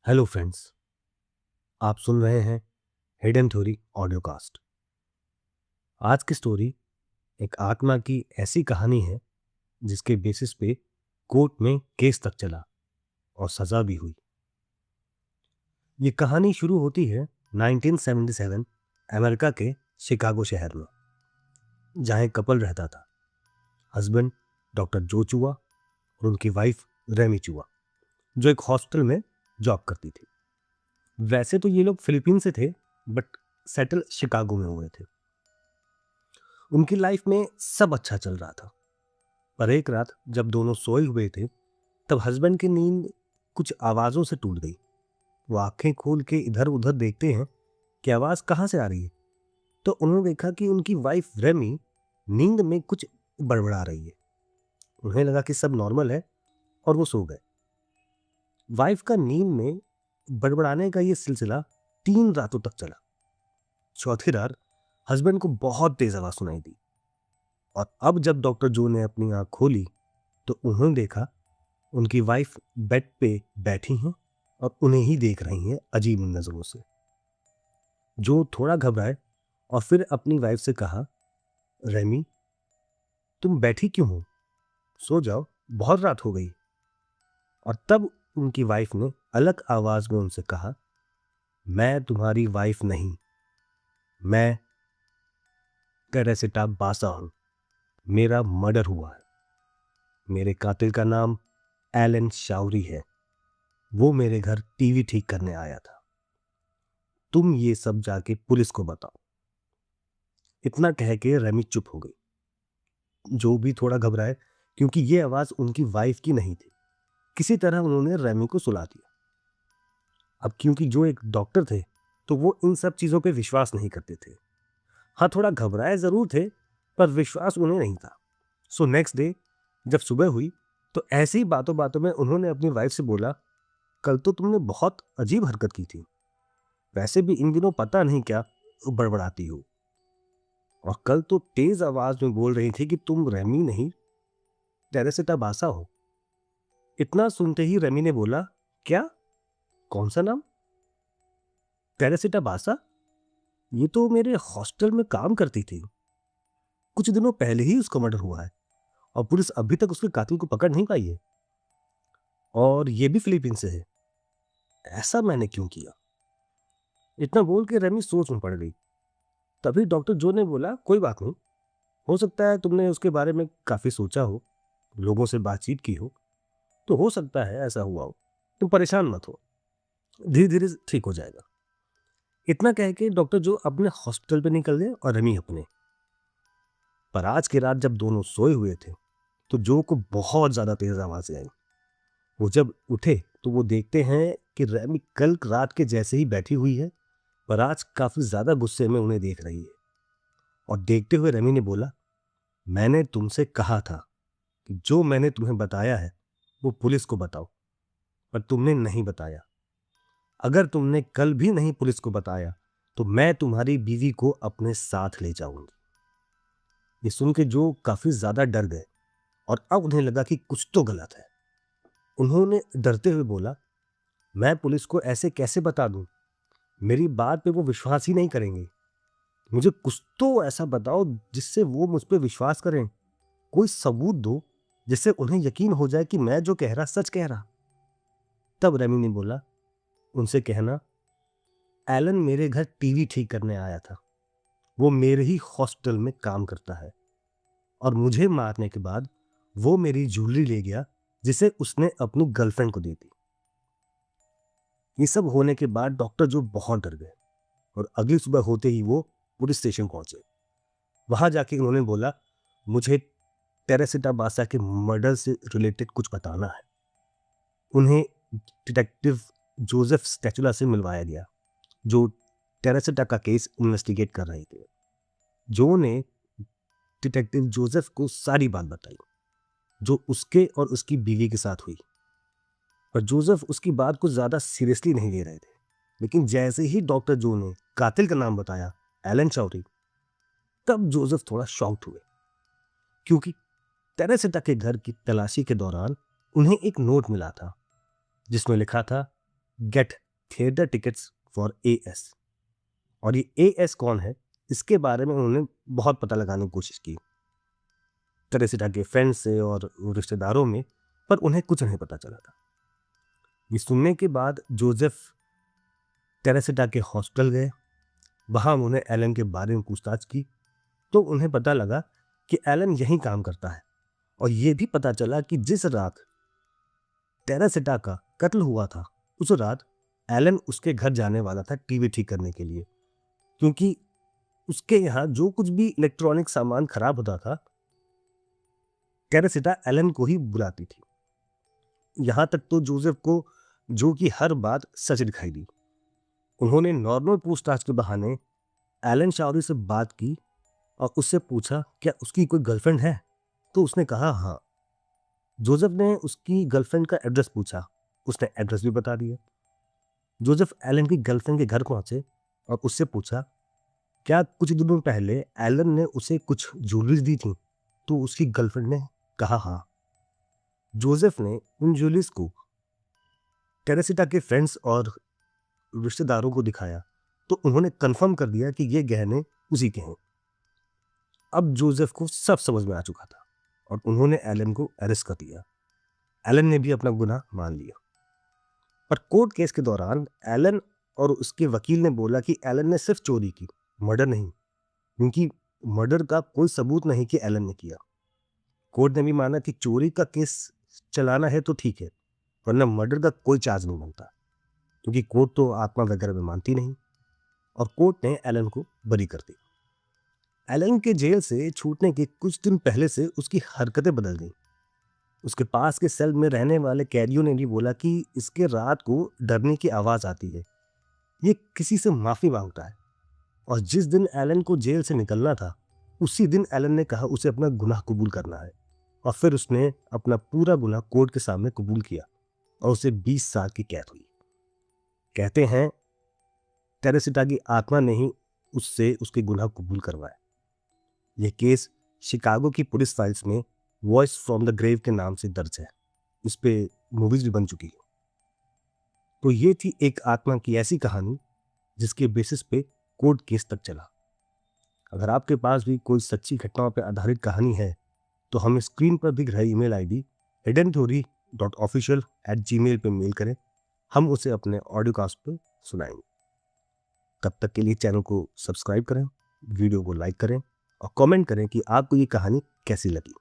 Hello friends, आप सुन रहे हैं हिडन थ्योरी ऑडियोकास्ट। आज की स्टोरी एक आत्मा की ऐसी कहानी है जिसके बेसिस पे कोर्ट में केस तक चला और सजा भी हुई। ये कहानी शुरू होती है 1977 अमेरिका के शिकागो शहर में, जहाँ एक कपल रहता था। हस्बैंड डॉक्टर जो चुआ और उनकी वाइफ रेमी चुआ, जो एक हॉस्पिटल में जॉब करती थी। वैसे तो ये लोग फिलीपीन से थे, बट सेटल शिकागो में हुए थे। उनकी लाइफ में सब अच्छा चल रहा था, पर एक रात जब दोनों सोए हुए थे तब हस्बैंड की नींद कुछ आवाज़ों से टूट गई। वो आंखें खोल के इधर उधर देखते हैं कि आवाज़ कहाँ से आ रही है, तो उन्होंने देखा कि उनकी वाइफ रेमी नींद में कुछ बड़बड़ा रही है। उन्हें लगा कि सब नॉर्मल है और वो सो गए। वाइफ का नींद में बड़बड़ाने का ये सिलसिला 3 रातों तक चला। चौथी रात हस्बैंड को बहुत तेज आवाज़ सुनाई दी, और अब जब डॉक्टर जो ने अपनी आंख खोली तो उन्होंने देखा उनकी वाइफ बेड पे बैठी हैं और उन्हें ही देख रही हैं अजीब नजरों से। जो थोड़ा घबराए और फिर अपनी वाइफ से कहा, रेमी, तुम बैठी क्यों हो? सो जाओ, बहुत रात हो गई। और तब उनकी वाइफ ने अलग आवाज में उनसे कहा, मैं तुम्हारी वाइफ नहीं, मैं टेरेसिटा बासा हूं। मेरा मर्डर हुआ है। मेरे कातिल का नाम एलन शाउरी है। वो मेरे घर टीवी ठीक करने आया था। तुम ये सब जाके पुलिस को बताओ। इतना कह के रेमी चुप हो गई। जो भी थोड़ा घबराए, क्योंकि ये आवाज उनकी वाइफ की नहीं थी। किसी तरह उन्होंने रेमी को सुला दिया। अब क्योंकि जो एक डॉक्टर थे तो वो इन सब चीजों पे विश्वास नहीं करते थे। हाँ, थोड़ा घबराए जरूर थे, पर विश्वास उन्हें नहीं था। सो नेक्स्ट डे जब सुबह हुई तो ऐसी बातों बातों में उन्होंने अपनी वाइफ से बोला, कल तो तुमने बहुत अजीब हरकत की थी। वैसे भी इन दिनों पता नहीं क्या बड़बड़ाती हो, और कल तो तेज आवाज में बोल रही थी कि तुम रेमी नहीं, टेरेसिटा बासा हो। इतना सुनते ही रेमी ने बोला, क्या? कौन सा नाम? टेरेसिटा बासा? ये तो मेरे हॉस्टल में काम करती थी। कुछ दिनों पहले ही उसका मर्डर हुआ है और पुलिस अभी तक उसके कातिल को पकड़ नहीं पाई है, और ये भी फिलीपीन से है। ऐसा मैंने क्यों किया? इतना बोल के रेमी सोच में पड़ गई। तभी डॉक्टर जो ने बोला, कोई बात नहीं, हो सकता है तुमने उसके बारे में काफी सोचा हो, लोगों से बातचीत की हो, तो हो सकता है ऐसा हुआ हो। तुम परेशान मत हो, धीरे धीरे ठीक हो जाएगा। इतना कह के डॉक्टर जो अपने हॉस्पिटल पे निकल गए और रमी अपने। पर आज की रात जब दोनों सोए हुए थे तो जो को बहुत ज्यादा तेज आवाज आई। वो जब उठे तो वो देखते हैं कि रेमी कल रात के जैसे ही बैठी हुई है, पर आज काफी ज्यादा गुस्से में उन्हें देख रही है। और देखते हुए रेमी ने बोला, मैंने तुमसे कहा था कि जो मैंने तुम्हें बताया है वो पुलिस को बताओ, पर तुमने नहीं बताया। अगर तुमने कल भी नहीं पुलिस को बताया तो मैं तुम्हारी बीवी को अपने साथ ले जाऊंगी। ये सुन के जो काफी ज्यादा डर गए, और अब उन्हें लगा कि कुछ तो गलत है। उन्होंने डरते हुए बोला, मैं पुलिस को ऐसे कैसे बता दूं? मेरी बात पे वो विश्वास ही नहीं करेंगे। मुझे कुछ तो ऐसा बताओ जिससे वो मुझ पे विश्वास करें। कोई सबूत दो जिससे उन्हें यकीन हो जाए कि मैं जो कह रहा सच कह रहा। तब रेमी ने बोला, उनसे कहना, एलन मेरे घर टीवी ठीक करने आया था। वो मेरे ही हॉस्पिटल में काम करता है, और मुझे मारने के बाद वो मेरी ज्वेलरी ले गया जिसे उसने अपनी गर्लफ्रेंड को दी थी। ये सब होने के बाद डॉक्टर जो बहुत डर गए, और अगली सुबह होते ही वो पुलिस स्टेशन पहुंचे। वहां जाके उन्होंने बोला, मुझे टेरेसिटा बासा के मर्डर से रिलेटेड कुछ बताना है। उन्हें डिटेक्टिव जोसेफ स्टैचुला से मिलवाया गया, जो टेरेसिटा का केस इन्वेस्टिगेट कर रहे थे। जो ने डिटेक्टिव जोसेफ को सारी बात बताई जो उसके और उसकी बीवी के साथ हुई। पर जोसेफ उसकी बात को ज्यादा सीरियसली नहीं ले रहे थे। लेकिन जैसे ही डॉक्टर जो ने कातिल का नाम बताया, एलन चौधरी, तब जोसेफ थोड़ा शॉक्ड हुए, क्योंकि टेरेसिटा के घर की तलाशी के दौरान उन्हें एक नोट मिला था जिसमें लिखा था, get theatre tickets for AS. और ये एएस कौन है, इसके बारे में उन्होंने बहुत पता लगाने की कोशिश की टेरेसिटा के फ्रेंड्स से और रिश्तेदारों में, पर उन्हें कुछ नहीं पता चला था। ये सुनने के बाद जोसेफ टेरेसिटा के हॉस्पिटल गए। वहां उन्होंने एलन के बारे में पूछताछ की तो उन्हें पता लगा कि एलन यहीं काम करता है। और यह भी पता चला कि जिस रात टेरेसिटा का कत्ल हुआ था, उस रात एलन उसके घर जाने वाला था टीवी ठीक करने के लिए, क्योंकि उसके यहाँ जो कुछ भी इलेक्ट्रॉनिक सामान खराब होता था, टेरेसिटा एलन को ही बुलाती थी। यहां तक तो जोसेफ को जो कि हर बात सच दिखाई दी। उन्होंने नॉर्मल पूछताछ के बहाने एलन शाओरी से बात की और उससे पूछा क्या उसकी कोई गर्लफ्रेंड है, तो उसने कहा हाँ। जोसेफ ने उसकी गर्लफ्रेंड का एड्रेस पूछा, उसने एड्रेस भी बता दिया। जोसेफ एलन की गर्लफ्रेंड के घर पहुंचे और उससे पूछा क्या कुछ दिनों पहले एलन ने उसे कुछ ज्वेलरीज दी थी, तो उसकी गर्लफ्रेंड ने कहा हाँ। जोसेफ ने उन ज्वेलरीज को टेरेसिटा के फ्रेंड्स और रिश्तेदारों को दिखाया तो उन्होंने कंफर्म कर दिया कि ये गहने उसी के हैं। अब जोसेफ को सब समझ में आ चुका था और उन्होंने एलन को अरेस्ट कर दिया। एलन ने भी अपना गुनाह मान लिया। पर कोर्ट केस के दौरान एलन और उसके वकील ने बोला कि एलन ने सिर्फ चोरी की, मर्डर नहीं, क्योंकि मर्डर का कोई सबूत नहीं कि एलन ने किया। कोर्ट ने भी माना कि चोरी का केस चलाना है तो ठीक है, वरना मर्डर का कोई चार्ज नहीं बनता, क्योंकि कोर्ट तो आत्मा वगैरह में मानती नहीं। और कोर्ट ने एलन को बरी कर दिया। एलन के जेल से छूटने के कुछ दिन पहले से उसकी हरकतें बदल गईं। उसके पास के सेल में रहने वाले कैदियों ने भी बोला कि इसके रात को डरने की आवाज आती है, ये किसी से माफी मांगता है। और जिस दिन एलन को जेल से निकलना था, उसी दिन एलन ने कहा उसे अपना गुनाह कबूल करना है। और फिर उसने अपना पूरा गुनाह कोर्ट के सामने कबूल किया और उसे 20 साल की कैद हुई। कहते हैं टेरेसिटा की आत्मा ने ही उससे उसके गुनाह कबूल करवाए। यह केस शिकागो की पुलिस फाइल्स में वॉइस फ्रॉम द ग्रेव के नाम से दर्ज है। इस पे मूवीज भी बन चुकी है। तो ये थी एक आत्मा की ऐसी कहानी जिसके बेसिस पे कोर्ट केस तक चला। अगर आपके पास भी कोई सच्ची घटनाओं पर आधारित कहानी है तो हमें स्क्रीन पर दिख रही ईमेल आईडी hiddentheory.official@gmail पे मेल करें। हम उसे अपने ऑडियोकास्ट पर सुनाएंगे। तब तक के लिए चैनल को सब्सक्राइब करें, वीडियो को लाइक करें और कमेंट करें कि आपको ये कहानी कैसी लगी।